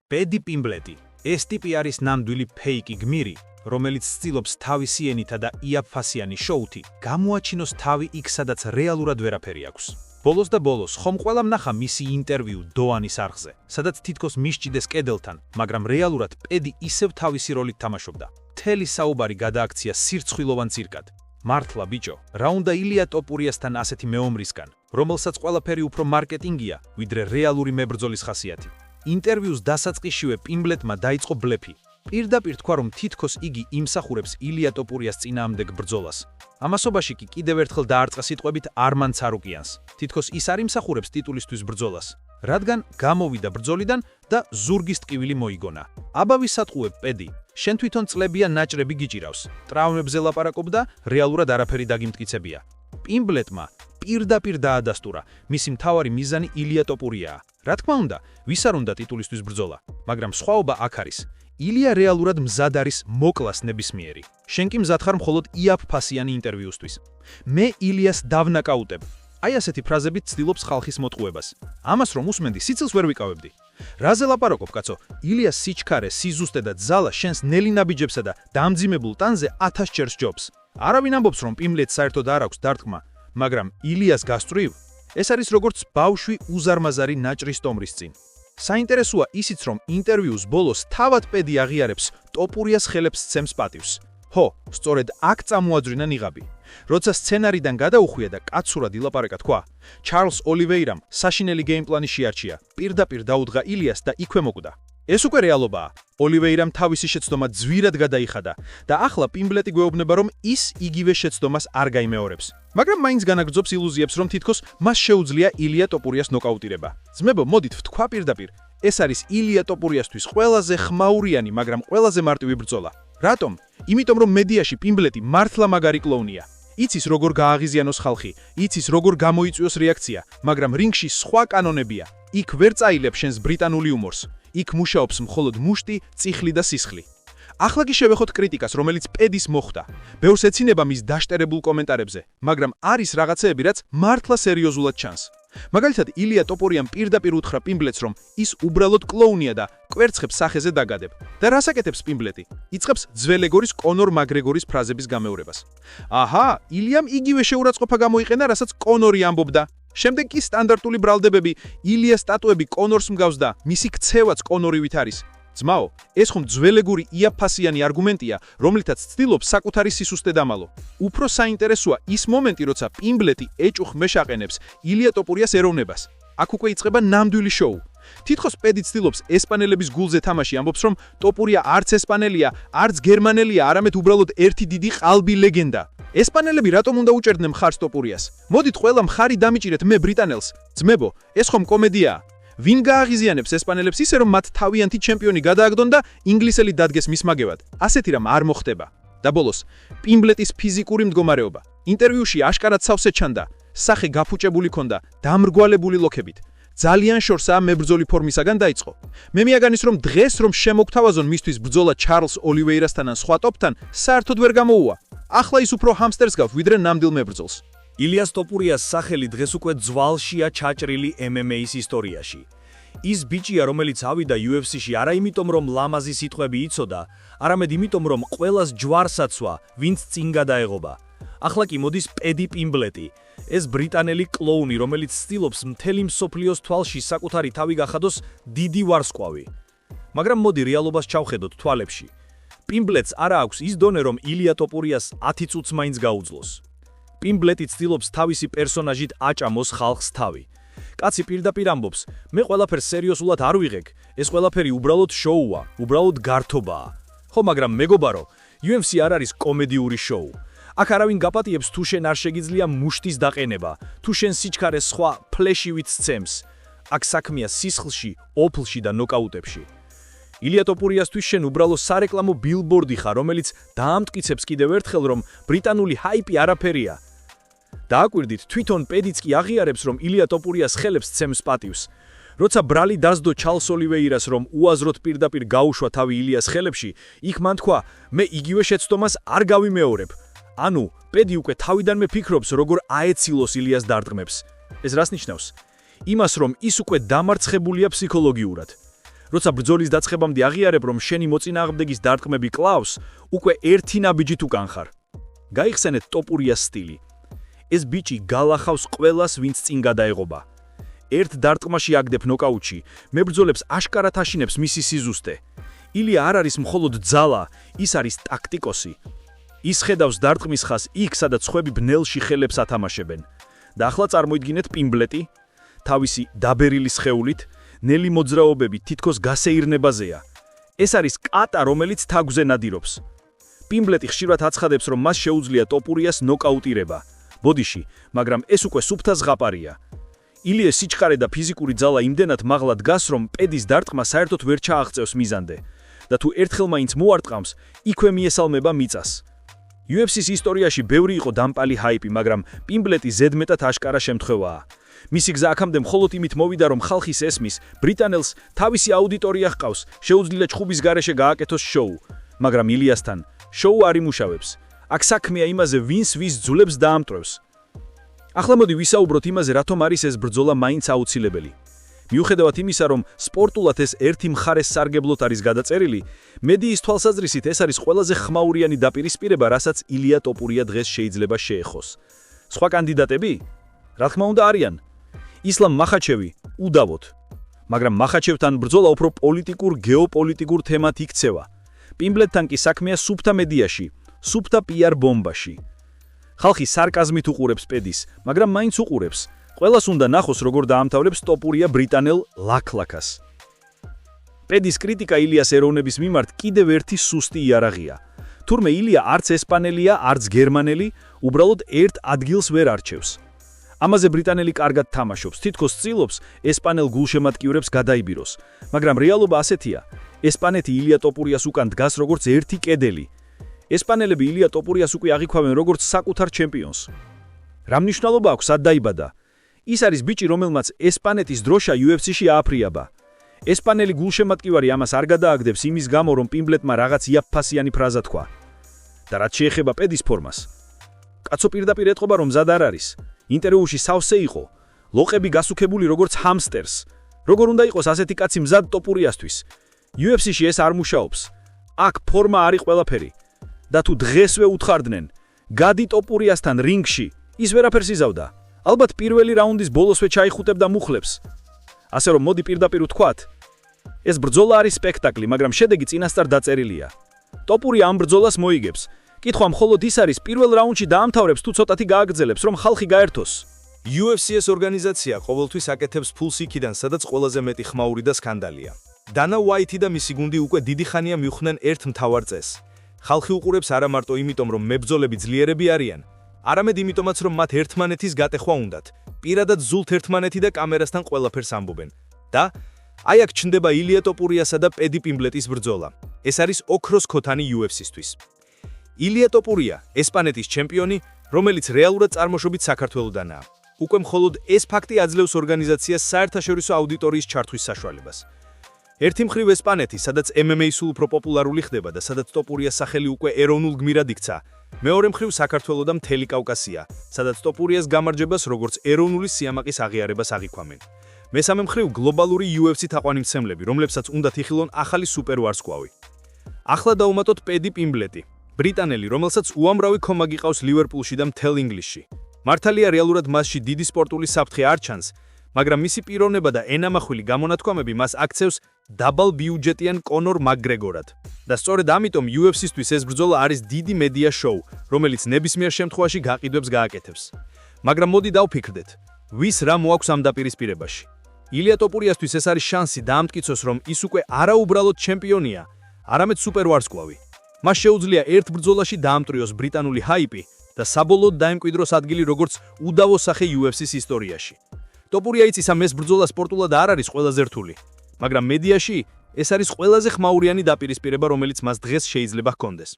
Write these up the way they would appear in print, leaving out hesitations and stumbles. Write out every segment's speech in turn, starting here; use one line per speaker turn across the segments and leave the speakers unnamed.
პედი პიმბლეტი. ეს ტიპი არის ნამდვილი ფეიკი გმირი, რომელიც ცდილობს თავისი ენითა და იაფფასიანი შოუთი გამოაჩინოს თავი იქ, სადაც რეალურად ვერაფერი აქვს. ბოლოს და ბოლოს ხომ ყველამ ნახა მისი ინტერვიუ დოანის არხზე, სადაც თითქოს მისჭიდეს კედელთან, მაგრამ რეალურად პედი ისევ თავისი როლით თამაშობდა. მთელი საუბარი გადააქცია სირცხვილოვან ცირკად. მართლა ბიჭო, რა უნდა ილია ტოპურიასთან ასეთი მეომრისგან, რომელსაც ყველაფერი უფრო მარკეტინგია, ვიდრე რეალური მებრძოლის ხასიათი. ინტერვიუს დასაწყისშივე პიმბლეტმა დაიწყო ბლეფი. პირდაპირ თქვა, რომ თითქოს იგი იმსახურებს ილია ტოპურიას წინააღმდეგ ბრძოლას. ამასობაში კი კიდევ ერთხელ დაარწა სიტყვებით არმან ცარუკიანს. თითქოს ის არ იმსახურებს ტიტულისთვის ბრძოლას, რადგან გამოვიდა ბრძოლიდან და ზურგის ტკივილი მოიგონა. აბა ვისატყუებ პედი, შენ თვითონ წლებია ნაჭრები გიჭირავს, ტრავმებზე ლაპარაკობ და რეალურად არაფერი დაგიმტკიცებია. პიმბლეტმა პირდაპირ დაადასტურა, მისი მთავარი მიზანი ილია ტოპურიაა. რა თქმა უნდა, ვის არ უნდა ტიტულისთვის ბრძოლა, მაგრამ სხვაობა აქ არის. ილია რეალურად მზად არის მოკლას ნებისმიერი. შენ კი მზად ხარ მხოლოდ იაფფასიანი ინტერვიუსთვის. მე ილიას დავნაკაუტებ. აი ასეთი ფრაზებით ცდილობს ხალხის მოტყუებას. ამას რომ უსმენდი, სიცილს ვერ ვიკავებდი. რაზე ლაპარაკობ, კაცო? ილიას სიჩქარე, სიზუსტე და ძალა შენს ნელი ნაბიჯებსა და დამძიმებულ ტანზე 1000 ჯერ სჯობს. არავინ ამბობს, რომ პიმბლეტს საერთოდ არ აქვს დარტყმა, მაგრამ ილიას გასწვრივ, ეს არის როგორც ბავშვი უზარმაზარი ნაჭრის ტომრის წინ. საინტერესოა ისიც, რომ ინტერვიუს ბოლოს თავად პედი აღიარებს ტოპურიას ხელებს სცემს პატივს. ხო, სწორედ აქ წამოაძვრინა ნიღაბი. როცა სცენარიდან გადაუხვია და კაცურად ილაპარაკა თქვა, ჩარლს ოლივეირამ საშინელი გეიმპლანი შეარჩია, პირდაპირ დაუდგა ილიას და იქვე მოკვდა. ეს უკვე რეალობაა. ოლივეირამ თავისი შეცდომა ძვირად გადაიხადა და ახლა პიმბლეტი გვეუბნება, რომ ის იგივე შეცდომას არ გაიმეორებს. მაგრამ მაინც განაგრძობს ილუზიებს, რომ თითქოს მას შეუძლია ილია ტოპურიას ნოკაუტირება. ძმებო, მოდით ვთქვა პირდაპირ, ეს არის ილია ტოპურიასთვის ყველაზე ხმაურიანი, მაგრამ ყველაზე მარტივი ბრძოლა. რატომ? იმიტომ რომ მედიაში პიმბლეტი მართლა მაგარი კლოუნია. იცის როგორ გააღიზიანოს ხალხი, იცის როგორ გამოიწვიოს რეაქცია, მაგრამ რინგში სხვა კანონებია. იქ ვერ წაილებს შენს ბრიტანული იუმორს. იქ მუშაობს მხოლოდ მუშტი, წიხლი და სისხლი. ახლა კი შევეხოთ კრიტიკას, რომელიც პედის მოხვდა. ბევრს ეცინება მის დაშტერებულ კომენტარებზე, მაგრამ არის რაღაცეები, რაც მართლა სერიოზულად ჩანს. მაგალითად, ილია ტოპურიამ პირდაპირ უთხრა პიმბლეტს, რომ ის უბრალოდ კლოუნია და კვერცხებს სახეზე დაგადებ. და რას აკეთებს პიმბლეტი? იწყებს ძველეგორის კონორ მაგრეგორის ფრაზების გამეორებას. აჰა, ილიამ იგივე შეურაცხყოფა გამოიყენა, რასაც კონორი ამბობდა. შემდეგ კი სტანდარტული ბრალდებები, ილიას სტატუები კონორს მსგავს და მისი ქცევაც კონორივით არის. ძმაო, ეს ხომ ძველეგური იაფფასიანი არგუმენტია, რომლითაც ცდილობს საკუთარი სისუსტე დამალო. უფრო საინტერესოა ის მომენტი, როცა პიმბლეტი ეჭუხ მეშაყენებს ილია ტოპურიას ეროვნებას. აქ უკვე იწყება ნამდვილი შოუ. თითქოს პედი ცდილობს ესპანელების გულზე თამაში, ამბობს, რომ ტოპურია არც ესპანელია, არც გერმანელია, არამედ უბრალოდ ერთი დიდი ყალბი ლეგენდა. ესპანელები რატომ უნდა უჭერდნენ მხარს ტოპურიას? მოდით ყველა მხარი დამიჭირეთ მე ბრიტანელს. ძმებო, ეს ხომ კომედიაა? ვინ გააღიზიანებს ესპანელებს ისე, რომ მათ თავიანთი ჩემპიონი გადააგდონ და ინგლისელი დადგეს მის მაგევად? ასეთი რამ არ მოხდება. და ბოლოს, პიმბლეტის ფიზიკური მდგომარეობა. ინტერვიუში აშკარად სავსე ჩანდა, სახე გაფუჭებული ქონდა, დამრგვალებული ლოქებით. ძალიან შორსაა მებრძოლი ფორმისაგან დაიწყო. მე მიაგანის, რომ დღეს რომ შემოგთავაზონ მისთვის ბრძოლა ჩარლს ოლივეირასთან ან სხვა ტოპთან, საერთოდ ვერ გამოუვა. ახლა ის უფრო ჰამსტერს გავს, ვიდრე ნამდვილ მებრძოლს. ილიას ტოპურიას სახელი დღეს უკვე ძვალშია ჩაჭრილი MMA-ის ისტორიაში. ის ბიჭია, რომელიც ავიდა UFC-ში არა იმიტომ, რომ ლამაზი სიტყვები იცოდა, არამედ იმიტომ, რომ ყველას ჯვარს აცვა, ვინც წინ გადაეღობა. ახლა კი მოდის პედი პიმბლეტი, ეს ბრიტანელი კლოუნი, რომელიც ცდილობს მთელი მსოფლიოს თვალში საკუთარი თავი გახადოს დიდი ვარსკვლავი. მაგრამ მოდი რეალობას ჩავხედოთ თვალებში. პიმბლეტს არა აქვს ის დონე, რომ ილია ტოპურიას 10 წუთს მაინც გაუძლოს. პიმბლეტი ცდილობს თავისი პერსონაჟით აჭამოს ხალხს თავი. კაცი პირდაპირ ამბობს, მე ყველაფერს სერიოზულად არ ვიღებ, ეს ყველაფერი უბრალოდ შოუა, უბრალოდ გართობაა. ხო, მაგრამ მეგობარო, UFC არ არის კომედიური შოუ. აქ არავინ გაპატიებს თუ შენ არ შეგიძლია მუშტის დაყენება, თუ შენ სიჩქარეს სხვა ფლეშივით სცემს. აქ საქმეა სისხლში, ოფლში და ნოკაუტებში. ილია ტოპურიასთვის შენ უბრალო სარეკლამო ბილბორდი ხარ, რომელიც დაამტკიცებს კიდევ ერთხელ, რომ ბრიტანული ჰაიპი არაფერია. დააკვირდით, თვითონ პედიც კი აღიარებს, რომ ილია ტოპურიას ხელებს სცემს პატივს. როცა ბრალი დასდო ჩარლს ოლივეირას, რომ უაზროდ პირდაპირ გაუშვა თავი ილიას ხელებში, იქ მან თქვა, მე იგივე შეცდომას არ გავიმეორებ. ანუ, პედი უკვე თავიდანვე ფიქრობს, როგორ აეცილოს ილიას დარტყმებს. ეს რას ნიშნავს? იმას, რომ ის უკვე დამარცხებულია ფსიქოლოგიურად.
როცა ბრძოლის დაწყებამდე აღიარებ, რომ შენი მოწინააღმდეგის დარტყმები კლავს, უკვე ერთი ნაბიჯით უკან ხარ. გაიხსენეთ ტოპურიას სტილი. ეს ბიჭი გალახავს ყველას, ვინც წინ გადაეღობა. ერთ დარტყმაში აგდებ ნოკაუტში, მებრძოლებს აშკარად აშინებს მისი სიზუსტე. ილია არ არის მხოლოდ ძალა, ის არის ტაქტიკოსი. ის ხედავს დარტყმის ხაზს იქ, სადაც სხვები ბნელში ხელებს ათამაშებენ. და ახლა წარმოიდგინეთ პიმბლეტი, თავისი დაბერილი სხეულით, ნელი მოძრაობები თითქოს გასეირნებაზეა. ეს არის კატა, რომელიც თაგვზე ნადირობს. პიმბლეტი ხშირად აცხადებს, რომ მას შეუძლია ტოპურიას ნოკაუტირება. ბოდიში, მაგრამ ეს უკვე სუფთა ზღაპარია. ილიეს სიჩქარე და ფიზიკური ძალა იმდენად მაღლა დგას, რომ პედის დარტყმა საერთოდ ვერ ჩააღწევს მიზანზე. და თუ ერთხელ მაინც მოარტყამს, იქვე მიესალმება მიწას. UFC-ის ისტორიაში ბევრი იყო დამპალი ჰაიპი, მაგრამ პიმბლეტი ზედმეტად აშკარა შემთხვევაა. მისი გზა აქამდე მხოლოდ იმით მოვიდა, რომ ხალხის ესმის, ბრიტანელს თავისი აუდიტორია ჰყავს, შეუძლია ჩხუბის გარეშე გააკეთოს შოუ, მაგრამ ილიასთან შოუ არ იმუშავებს. აქ საქმეა იმაზე, ვინს ვის ძულებს დაამტვრევს. ახლა მოდი ვისაუბროთ იმაზე, რატომ არის ეს ბრძოლა მაინც აუცილებელი. მიუხედავად იმისა, რომ სპორტულად ეს ერთი მხარეს სარგებლოდ არის გადაწერილი, მედიის თვალსაზრისით ეს არის ყველაზე ხმაურიანი დაპირისპირება, რასაც ილია ტოპურია დღეს შეიძლება შეეხოს. სხვა კანდიდატები? რა თქმა უნდა არიან. ისლამ მახაჩევი უდავოდ. მაგრამ მახაჩევთან ბრძოლა უფრო პოლიტიკურ, გეოპოლიტიკურ თემად იქცევა. პიმბლეტთან კი საქმეა სუფთა მედიაში, სუფთა PR ბომბაში. ხალხი სარკაზმით უყურებს პედის, მაგრამ მაინც უყურებს. ყველას უნდა ნახოს, როგორ დაამთავრებს ტოპურია ბრიტანელ ლაქლაქას. პედის კრიტიკა ილიას ეროვნების მიმართ კიდევ ერთი სუსტი იარაღია. თურმე ილია არც ესპანელია, არც გერმანელი, უბრალოდ ერთ ადგილს ვერ არჩევს. ამაზე ბრიტანელი კარგად თამაშობს, თითქოს ცდილობს ესპანელ გულშემატკივრებს გადაიბიროს, მაგრამ რეალობა ასეთია. ესპანეთი ილია ტოპურიას უკან დგას როგორც ერთი კედელი. ესპანელები ილია ტოპურიას უკვე აღიქვამენ როგორც საკუთარ ჩემპიონს. რა მნიშვნელობა აქვს სად დაიბადა? ის არის ბიჭი, რომელმაც ესპანეთის დროშა UFC-ში ააფრიაბა. ესპანელი გულშემატკივარი ამას არ გადააგდებს იმის გამო, რომ პიმბლეტმა რაღაც იაფფასიანი ფრაზა თქვა. და რაც შეეხება პედის ფორმას, კაცო პირდაპირ ეტყობა, რომ მზად არ არის. ინტერვიუში სავსე იყო, ლოყები გასუქებული როგორც ჰამსტერს. როგორ უნდა იყოს ასეთი კაცი მზად ტოპურიასთვის? UFC-ში ეს არ მუშაობს. აქ ფორმა არის ყველაფერი. და თუ დღესვე უთხარდნენ, გადი ტოპურიასთან რინგში, ის ვერაფერს იზავდა. ალბათ პირველი რაუნდის ბოლოსვე ჩაიხუტებდა მუხლებს. ასე რომ მოდი პირდაპირ ვთქვათ, ეს ბრძოლა არის სპექტაკლი, მაგრამ შედეგი წინასწარ დაწერილია. ტოპურია ამ ბრძოლას მოიგებს. კითხვა მხოლოდ ის არის, პირველ რაუნდში დაამთავრებს თუ ცოტათი გააგრძელებს, რომ ხალხი გაერთოს.
UFC-ის ორგანიზაცია ყოველთვის აკეთებს ფულს იქიდან, სადაც ყველაზე მეტი ხმაური და სკანდალია. დანა უაითი და მისი გუნდი უკვე დიდი ხანია მიხვდნენ ერთ მთავარ წესს. ხალხი უყურებს არა მარტო იმიტომ, რომ მებრძოლები ძლიერები არიან, არამედ იმიტომაც, რომ მათ ერთმანეთის გატეხვა უნდათ. პირადად ზულთ ერთმანეთი და კამერასთან ყველაფერს ამბობენ. და აი აქ ჩნდება ილია ტოპურიასა და პედი პიმბლეტის ბრძოლა. ეს არის ოქროს ქოთანი UFC-სთვის. ილია ტოპურია, ესპანეთის ჩემპიონი, რომელიც რეალურად წარმოშობით საქართველოდანაა. უკვე მხოლოდ ეს ფაქტი აძლევს ორგანიზაციას საერთაშორისო აუდიტორიის ჩართვის საშუალებას. ერთი მხრივ ესპანეთი, სადაც MMA სულ უფრო პოპულარული ხდება და სადაც ტოპურიას სახელი უკვე ეროვნულ გმირად იქცა. მეორე მხრივ საქართველო და მთელი კავკასია, სადაც ტოპურიას გამარჯვებას როგორც ეროვნული სიამაყის აღიარებას აღიქვამენ. მესამე მხრივ გლობალური UFC თაყვანისმცემლები, რომლებსაც უნდათ იხილონ ახალი სუპერვარსკვლავი. ახლა დაუმატოთ პედი პიმბლეტი, ბრიტანელი, რომელსაც უამრავი ქომაგი ყავს ლივერპულში და მთელ ინგლისში. მართალია რეალურად მასში დიდი სპორტული საფრთხე არ ჩანს, მაგრამ მისი პიროვნება და ენამახვილი გამონათქვამები მას აქცევს დაბალ ბიუჯეტიან კონორ მაკგრეგორად. და სწორედ ამიტომ UFC-სთვის ეს ბრძოლა არის დიდი მედია შოუ, რომელიც ნებისმიერ შემთხვევაში გაყიდვებს გააკეთებს. მაგრამ მოდი დავფიქრდეთ, ვის რა მოაქვს ამ დაპირისპირებაში. ილია ტოპურიასთვის ეს არის შანსი დაამტკიცოს, რომ ის უკვე არაუბრალოდ ჩემპიონია, არამედ სუპერვარსკვლავი. მას შეუძლია ერთ ბრძოლაში დაამტვრიოს ბრიტანული ჰაიპი და საბოლოოდ დაემკვიდროს ადგილი როგორც უდავო სახე UFC-ის ისტორიაში. ტოპურია იცის, ამ ეს ბრძოლა სპორტულად არ არის ყველაზე რთული, მაგრამ მედიაში ეს არის ყველაზე ხმაურიანი დაპირისპირება, რომელიც მას დღეს შეიძლება ჰქონდეს.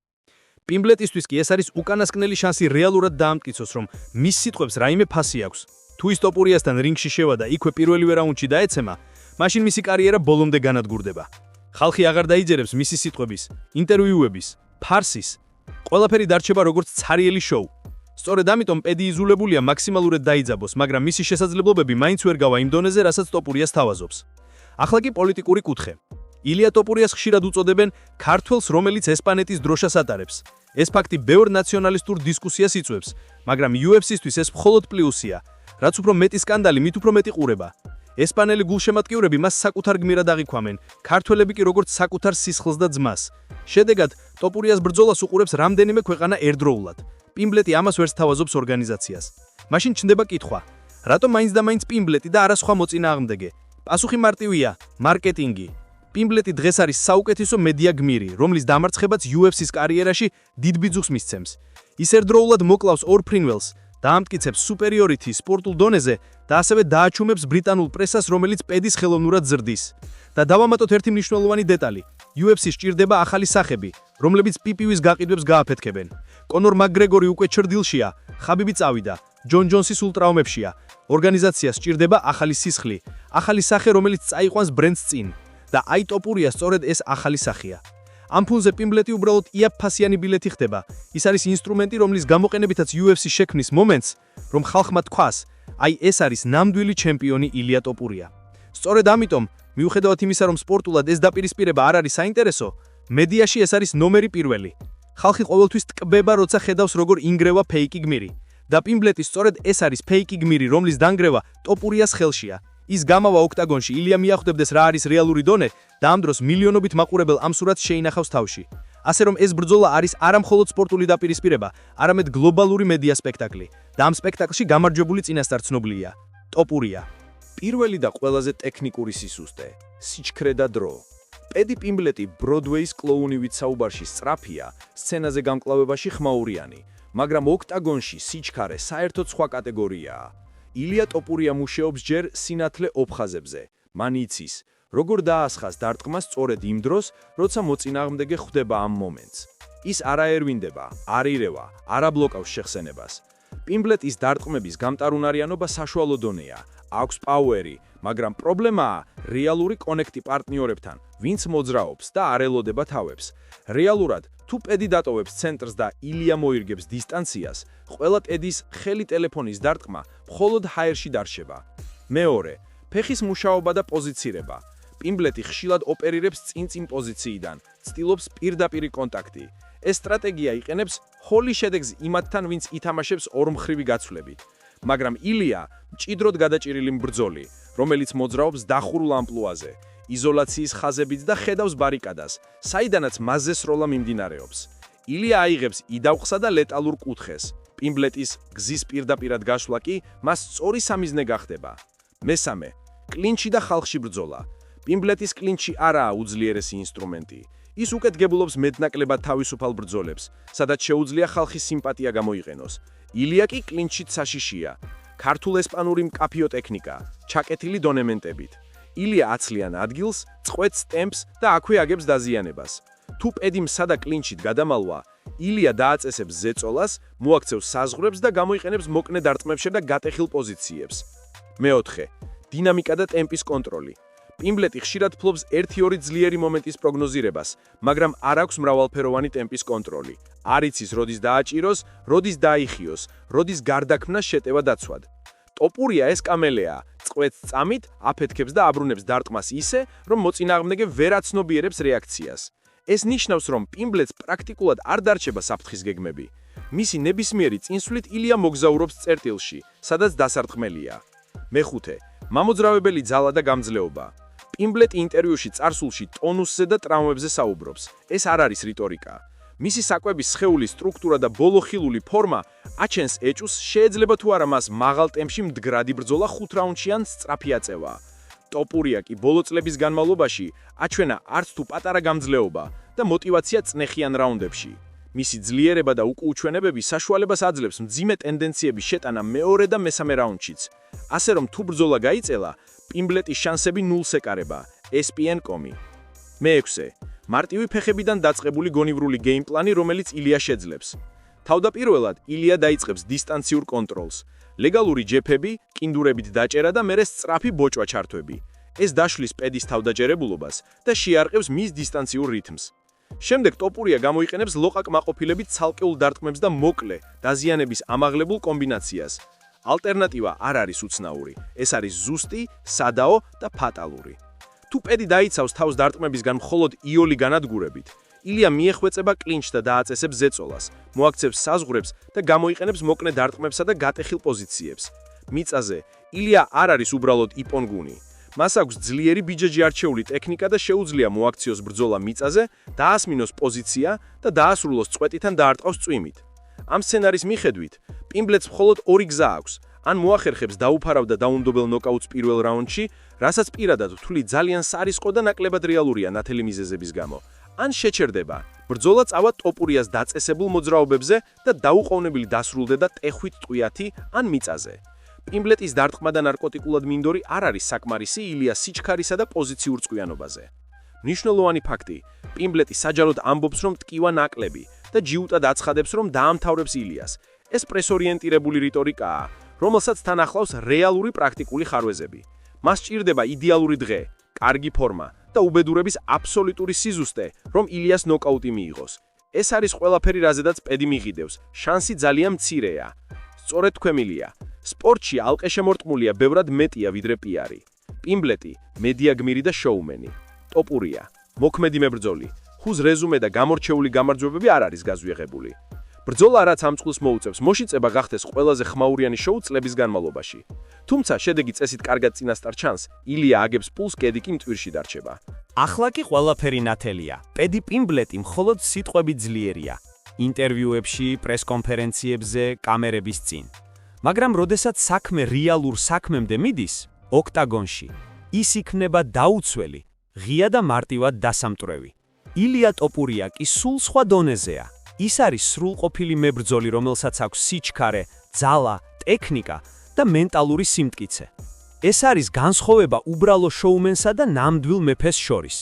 პიმბლეტისთვის კი ეს არის უკანასკნელი შანსი რეალურად დაამტკიცოს, რომ მის სიტყვებს რაიმე ფასი აქვს. თუ ის ტოპურიასთან რინგში შევა და იქვე პირველივე რაუნდში დაეცემა, მაშინ მისი კარიერა ბოლომდე განადგურდება. ხალხი აღარ დაიჯერებს მისი სიტყვების, ინტერვიუების, ფარსის. ყველაფერი დარჩება როგორც ცარიელი შოუ. სწორედ ამიტომ პედი იზოლებულია მაქსიმალურად დაიძაბოს, მაგრამ მისი შესაძლებლობები მაინც ვერ გავა იმ დონეზე, რასაც ტოპურიას თავაზობს. ახლა კი პოლიტიკური კუთხე.
ილია ტოპურიას ხშირად უწოდებენ ქართველს, რომელიც ესპანეთის დროშას ატარებს. ეს ფაქტი ბევრ ნაციონალისტურ დისკუსიას იწვევს, მაგრამ UFC-სთვის ეს მხოლოდ პლუსია. რაც უფრო მეტი სკანდალი, მით უფრო მეტი ყურება. ესპანელი გულშემატკივრები მას საკუთარ გმირად აღიქვამენ, ქართველები კი როგორც საკუთარ სისხლს და ძმას. შედეგად, ტოპურიას ბრძოლას უყურებს რამდენიმე ქვეყანა ერთდროულად. პიმბლეტი ამას ვერც თავაზობს ორგანიზაციას. მაშინ ჩნდება კითხვა: რატომ მაინც და მაინც პიმბლეტი და არა სხვა მოწინააღმდეგე? პასუხი მარტივია: მარკეტინგი. პიმბლეტი დღეს არის საუკეთესო მედია გმირი, რომლის დამარცხებაც UFC-ს კარიერაში დიდ ბიძუხს მისცემს. ის ერთდროულად მოკლავს ორ ფრინველს, დაამტკიცებს სუპერიორითი სპორტულ დონეზე და ასევე დააჩუმებს ბრიტანულ პრესას, რომელიც პედის ხელოვნურად ზრდის. და დავამატოთ ერთი მნიშვნელოვანი დეტალი: UFC-ს სჭირდება ახალი სახები, რომლებიც PPV-ს გაყიდვებს გააფეთქებენ. კონორ მაკგრეგორი უკვე ჩრდილშია, ხაბიბი წავიდა, ჯონ ჯონსი სულ ტრაუმებშია. ორგანიზაციას სჭირდება ახალი სისხლი, ახალი სახე, რომელიც წაიყვანს ბრენდს წინ. და აი ტოპურია სწორედ ეს ახალი სახეა. ამ ფულზე პიმბლეტი უბრალოდ იაფფასიანი ბილეთი ხდება. ის არის ინსტრუმენტი, რომლის გამოყენებითაც UFC-ს შექმნის მომენტს, რომ ხალხმა თქვას, აი ეს არის ნამდვილი ჩემპიონი ილია ტოპურია. სწორედ ამიტომ, მიუხედავად იმისა, რომ სპორტულად ეს დაპირისპირება არ არის საინტერესო, მედიაში ეს არის ნომერი პირველი. ხალხი ყოველთვის ტკბება, როცა ხედავს, როგორ ინგრევა ფეიკი გმირი. და პიმბლეტი სწორედ ეს არის ფეიკი გმირი, რომლის დანგრევა ტოპურიას ხელშია. ის გამავა ოქტაგონში, ილია მიახვდებდეს რა არის რეალური დონე და ამ დროს მილიონობით მაყურებელ ამ სურათს შეინახავს თავში. ასე რომ ეს ბრძოლა არის არა მხოლოდ სპორტული დაპირისპირება, არამედ გლობალური მედია სპექტაკლი. და ამ სპექტაკლში გამარჯვებული წინასწარ ცნობილია ტოპურია.
პირველი და ყველაზე ტექნიკური სისუსტე, სიჩქრე და დრო. პედი პიმბლეტი ბროდვეის კლოუნივით საუბარში სწრაფია, სცენაზე გამკლავებაში ხმაურიანი, მაგრამ ოქტაგონში სიჩქარე საერთოდ სხვა კატეგორიაა. ილია ტოპურია მუშაობს ჯერ სინათლე ოფხაზებზე. მან იცის, როგორ დაასხას დარტყმა სწორედ იმ დროს, როცა მოწინააღმდეგე ხვდება ამ მომენტს. ის არ აერვინდება, არ ირევა, არ აბლოკავს შეხსენებას. პიმბლეტის დარტყმების გამტარუნარიანობა საშუალო დონეა, აქვს პაუერი, მაგრამ პრობლემაა რეალური კონექტი პარტნიორებთან, ვინც მოძრაობს და არ ელოდება თავებს. რეალურად, თუ პედი დატოვებს ცენტრს და ილია მოირგებს დისტანციას, ყველა ტედის ხელი ტელეფონის დარტყმა მხოლოდ ჰაერში დარჩება. მეორე, ფეხის მუშაობა და პოზიცირება. პიმბლეტი ხშირად ოპერირებს წინ პოზიციიდან, ცდილობს პირდაპირი კონტაქტი. ეს სტრატეგია იყენებს ჰოლის შედეგს იმათთან, ვინც ითამაშებს ორმხრივი გაცვლებით. მაგრამ ილია მჭიდროდ გადაჭირილი მბრძოლი, რომელიც მოძრაობს დახურულ ამპლუაზე, იზოლაციის ხაზებით და ხედავს ბარიკადას, საიდანაც მასზე სროლა მიმდინარეობს. ილია აიღებს იდავყსა და ლეტალურ კუთხეს. პიმბლეტის გზის პირდაპირად გასვლა კი მას სწორი სამიზნე გახდება. მესამე, კლინჩი და ხალხში ბრძოლა. პიმბლეტის კლინჩი არაა უძლიერესი ინსტრუმენტი. ის უკეთგებულობს მეტნაკლებად თავისუფალ ბრძოლებს, სადაც შეუძლია ხალხის სიმპათია გამოიყენოს. ილია კი კლინჩით საშიშია. ქართულ-ესპანური მკაფიო ტექნიკა, ჩაკეტილი დონემენტებით. ილია აცლიან ადგილს, წყვეტს ტემპს და აქვე აგებს დაზიანებას. თუ პედი მსადა კლინჩით გადამალვა, ილია დააწესებს ზეწოლას, მოაქცევს საზღვრებს და გამოიყენებს მოკნე დარტყმებში და გატეხილ პოზიციებს. მეოთხე, დინამიკა და ტემპის კონტროლი. პიმბლეტი ხშირად ფლობს 1-2 ძლიერი მომენტის პროგნოზირებას, მაგრამ არ აქვს მრავალფეროვანი ტემპის კონტროლი. არ იცის, როდის დააჭიროს, როდის დაიხიოს, როდის გარდაქმნას შეტევა დაცვად. ტოპურია ეს კამელეა, წყვეტს წამით, აფეთქებს და აბრუნებს დარტყმას ისე, რომ მოწინააღმდეგე ვერ აცნობიერებს რეაქციას. ეს ნიშნავს, რომ პიმბლეტს პრაქტიკულად არ დარჩება საფრთხის გეგმები. მისი ნებისმიერი წინსვლით ილია მოგზაურობს წერტილში, სადაც დასარტყმელია. მეხუთე, მამოძრავებელი ძალა და გამძლეობა. პიმბლეტი ინტერვიუში წარსულში ტონუსზე და ტრაუმებზე საუბრობს. ეს არ არის რიტორიკა. მისი საკვების სხეულის სტრუქტურა და ბოლოხილული ფორმა აჩენს ეჭვს, შეიძლება თუ არა მას მაღალ ტემპში მდგრადი ბრძოლა 5 რაუნდში ან სწრაფი აწევა. ტოპურია კი ბოლო წლების განმავლობაში აჩვენა არც თუ პატარა გამძლეობა და мотиваცია წნეხიან რაუნდებში. მისი ძლიერება და უკუჩვენებები საშუალებას აძლევს მძიმე ტენდენციების შეტანა მეორე და მესამე რაუნდშიც. ასე რომ თუ ბრძოლა გაიწელა, პიმბლეტის შანსები ნულს ეკარება. ESPN.com. მეექვსე, მარტივი ფეხებიდან დაწყებული გონივრული გეიმპლანი, რომელიც ილია შეძლებს. თავდაპირველად ილია დაიწყებს დისტანციურ კონტროლს. ლეგალური ჯეფები, კინდურებით დაჭერა და მერე სწრაფი ბოჭვა ჩართვები. ეს დაშლის პედის თავდაჭერებულობას და შეარყევს მის დისტანციურ რითმს. შემდეგ ტოპურია გამოიყენებს ლოყაკმაყოფილებით ცალკეულ დარტყმებს და მოკლე, დაზიანების ამაღლებულ კომბინაციას. ალტერნატივა არ არის უცნაური, ეს არის ზუსტი, სადაო და ფატალური. თუ პედი დაიცავს თავს დარტყმებისგან მხოლოდ იოლი განადგურებით, ილია მიეხვეწება კლინჩს და დააწესებს ზეწოლას, მოაქცევს საზღვრებს და გამოიყენებს მოკნე დარტყმებსა და გატეხილ პოზიციებს. მიწაზე ილია არ არის უბრალოდ იპონგუნი. მას აქვს ძლიერი ბიჯაჯი არჩეული ტექნიკა და შეუძლია მოაქციოს ბრძოლა მიწაზე, დაასმინოს პოზიცია და დაასრულოს წვეტიდან დაარტყავს წვიმით. ამ სცენარის მიხედვით, პიმბლეტს მხოლოდ ორი გზა აქვს. ან მოახერხებს დაუფარავ და დაუნდობელ ნოკაუტს პირველ რაუნდში, რასაც პირადად ვთვლი ძალიან სარისკო და ნაკლებად რეალურია ნათელი მიზეზების გამო. ან შეჩერდება, ბრძოლა წავა ტოპურიას დაწესებულ მოძრაობებზე და დაუყოვნებელი დასრულდება ტეხვით ტყვიათი ან მიწაზე. პიმბლეტის დარტყმა და ნარკოტიკულად მინდორი არ არის საკმარისი ილიას სიჩქარისა და პოზიციურ წყვიანობაზე. მნიშვნელოვანი ფაქტი, პიმბლეტი საჯაროდ ამბობს, რომ ტკივა ნაკლები და ჯიუტად აცხადებს, რომ დაამთავრებს ილიას. ეს პრესორიენტირებული რიტორიკაა, რომელსაც თან ახლავს რეალური პრაქტიკული ხარვეზები. მას სჭირდება იდეალური დღე, კარგი ფორმა და უბედურების აბსოლუტური სიზუსტე, რომ ილიას ნოკაუტი მიიღოს. ეს არის ყველაფერი, რაზედაც პედი მიღიდევს. შანსი ძალიან მცირეა. სწორედ თქვენილია. სპორტში ალყე შემორტყმულია ბევრად მეტია ვიდრე პიარი. პიმბლეტი, მედია გმირი და შოუმენი. ტოპურია, მოქმედი მებრძოლი. ხუს რეზუმე და გამორჩეული გამარჯვებები არ არის გაზვიაღებული. ბრძოლა რაც ამ წყვილს მოუწევს, მოშიწება გახდეს ყველაზე ხმაურიანი შოუ წლების განმავლობაში. თუმცა შედეგი წესით კარგად წინასწარ ჩანს, ილია აგებს პულს, კედი კი მტვირში დარჩება.
ახლა კი ყველაფერი ნათელია. პედი პიმბლეტი მხოლოდ სიტყვებით ძლიერია. ინტერვიუებში, პრესკონფერენციებზე, კამერების წინ. მაგრამ როდესაც საქმე რეალურ საქმემდე მიდის, ოქტაგონში, ის იქნება დაუცველი, ღია და მარტივად დასამტვრევი. ილია ტოპურია კი სულ სხვა დონეზეა. ის არის სრულყოფილი მებრძოლი, რომელსაც აქვს სიჩქარე, ძალა, ტექნიკა და მენტალური სიმტკიცე. ეს არის განსხვავება უბრალო შოუმენსა და ნამდვილ მეფეს შორის.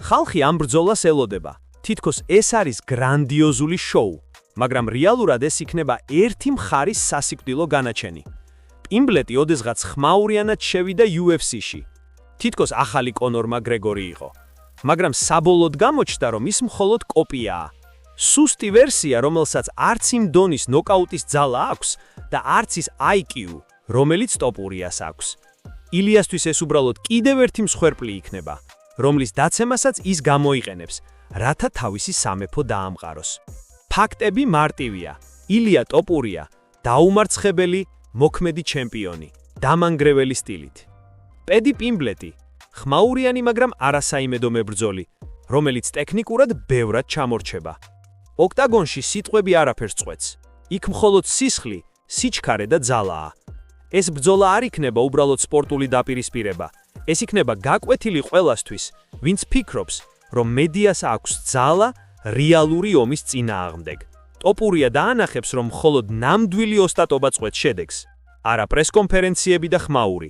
ხალხი ამ ბრძოლას ელოდება. თითქოს ეს არის გრანდიოზული შოუ, მაგრამ რეალურად ეს იქნება ერთი მხარის სასიკვდილო განაჩენი. პიმბლეტი ოდესღაც ხმაურიანად შევიდა UFC-ში. თითქოს ახალი კონორ მაკგრეგორი იყო, მაგრამ საბოლოოდ გამოჩნდა, რომ ის მხოლოდ კოპიაა. სუსტი ვერსია, რომელსაც არც იმ დონის ნოკაუტის ძალა აქვს და არც ის IQ, რომელიც ტოპურიას აქვს. ილიასთვის ეს უბრალოდ კიდევ ერთი მსხვერპლი იქნება, რომლის დაცემასაც ის გამოიყენებს, რათა თავისი სამეფო დაამყაროს. ფაქტები მარტივია. ილია ტოპურია, დაუმარცხებელი, მოქმედი ჩემპიონი, დამანგრეველი სტილით. პედი პიმბლეტი, ხმაურიანი, მაგრამ არასაიმედო მებრძოლი, რომელიც ტექნიკურად ბევრად ჩამორჩება. ოქტაგონში სიტყვები არაფერს წყვეტს. იქ მხოლოდ სისხლი, სიჩქარე და ძალაა. ეს ბრძოლა არ იქნება უბრალოდ სპორტული დაპირისპირება. ეს იქნება გაკვეთილი ყველასთვის, ვინც ფიქრობს, რომ მედიას აქვს ძალა რეალური ომის წინააღმდეგ. ტოპურია დაანახებს, რომ მხოლოდ ნამდვილი ოსტატობა წყვეტს შედეგს, არა პრესკონფერენციები და ხმაური.